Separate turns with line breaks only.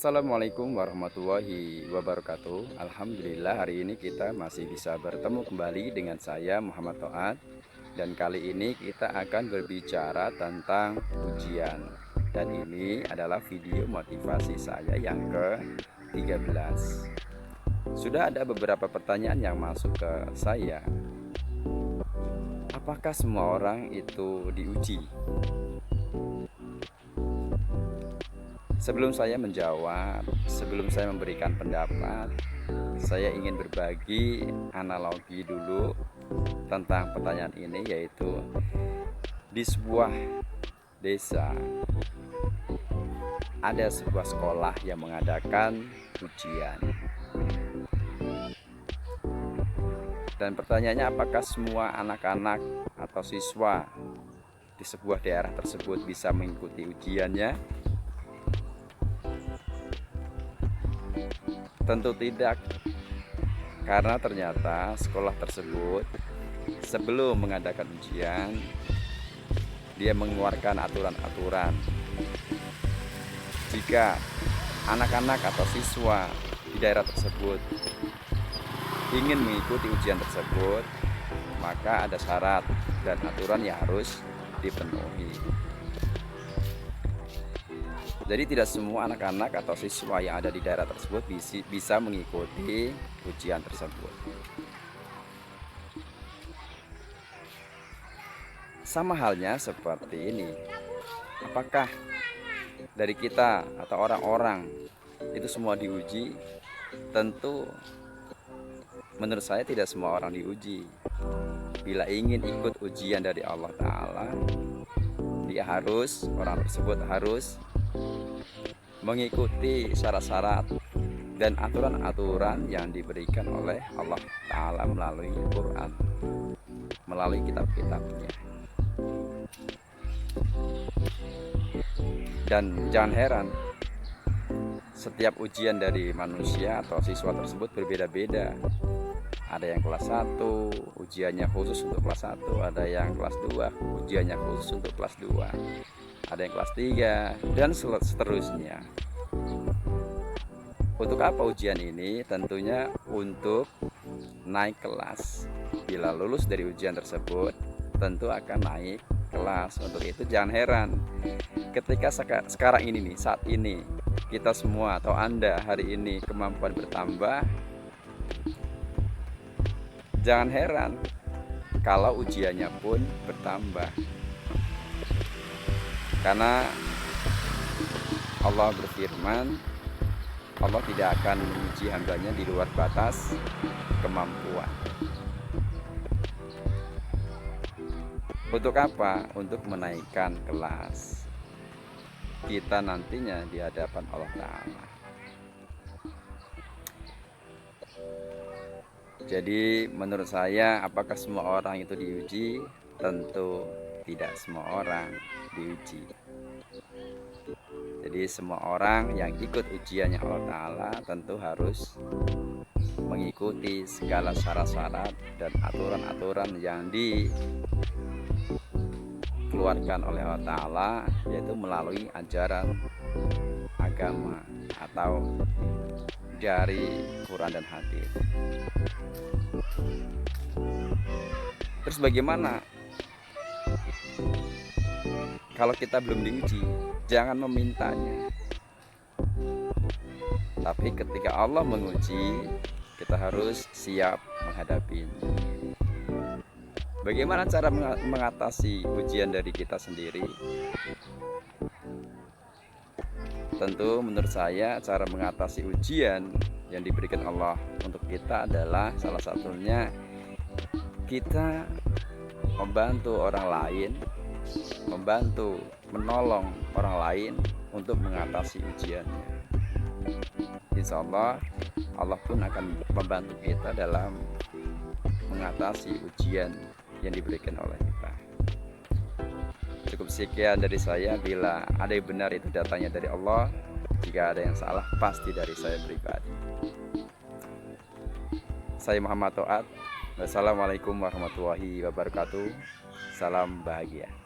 Assalamualaikum warahmatullahi wabarakatuh. Alhamdulillah hari ini kita masih bisa bertemu kembali dengan saya Muhammad Toat. Dan kali ini kita akan berbicara tentang ujian. Dan ini adalah video motivasi saya yang ke-13. Sudah ada beberapa pertanyaan yang masuk ke saya. Apakah semua orang itu diuji? Sebelum saya menjawab, sebelum saya memberikan pendapat, saya ingin berbagi analogi dulu tentang pertanyaan ini, yaitu di sebuah desa ada sebuah sekolah yang mengadakan ujian. Dan pertanyaannya, apakah semua anak-anak atau siswa di sebuah daerah tersebut bisa mengikuti ujiannya? Tentu tidak, karena ternyata sekolah tersebut sebelum mengadakan ujian, dia mengeluarkan aturan-aturan. Jika anak-anak atau siswa di daerah tersebut ingin mengikuti ujian tersebut, maka ada syarat dan aturan yang harus dipenuhi. Jadi tidak semua anak-anak atau siswa yang ada di daerah tersebut bisa mengikuti ujian tersebut. Sama halnya seperti ini. Apakah dari kita atau orang-orang itu semua diuji? Tentu menurut saya tidak semua orang diuji. Bila ingin ikut ujian dari Allah Ta'ala, orang tersebut harus mengikuti syarat-syarat dan aturan-aturan yang diberikan oleh Allah Ta'ala melalui Quran, melalui kitab-kitabnya. Dan jangan heran, setiap ujian dari manusia atau siswa tersebut berbeda-beda. Ada yang kelas 1, ujiannya khusus untuk kelas 1, ada yang kelas 2, ujiannya khusus untuk kelas 2, ada yang kelas 3, dan seterusnya. Untuk apa ujian ini? Tentunya untuk naik kelas. Bila lulus dari ujian tersebut, tentu akan naik kelas. Untuk itu jangan heran ketika sekarang ini nih, saat ini kita semua atau Anda hari ini kemampuan bertambah, jangan heran kalau ujiannya pun bertambah. Karena Allah berfirman, Allah tidak akan menguji hambanya di luar batas kemampuan. Untuk apa? Untuk menaikkan kelas kita nantinya di hadapan Allah Ta'ala. Jadi menurut saya, apakah semua orang itu diuji? Tentu tidak semua orang diuji. Jadi semua orang yang ikut ujiannya Allah Ta'ala tentu harus mengikuti segala syarat-syarat dan aturan-aturan yang dikeluarkan oleh Allah Ta'ala, yaitu melalui ajaran agama atau dari Quran dan hadis. Terus bagaimana kalau kita belum diuji? Jangan memintanya, tapi ketika Allah menguji, kita harus siap menghadapinya. Bagaimana cara mengatasi ujian dari kita sendiri? Tentu menurut saya cara mengatasi ujian yang diberikan Allah untuk kita adalah salah satunya kita membantu orang lain, menolong orang lain untuk mengatasi ujiannya. Insya Allah, Allah pun akan membantu kita dalam mengatasi ujian yang diberikan oleh kita. Cukup sekian dari saya. Bila ada yang benar, itu datangnya dari Allah. Jika ada yang salah, pasti dari saya pribadi. Saya Muhammad Toat. Wassalamualaikum warahmatullahi wabarakatuh. Salam bahagia.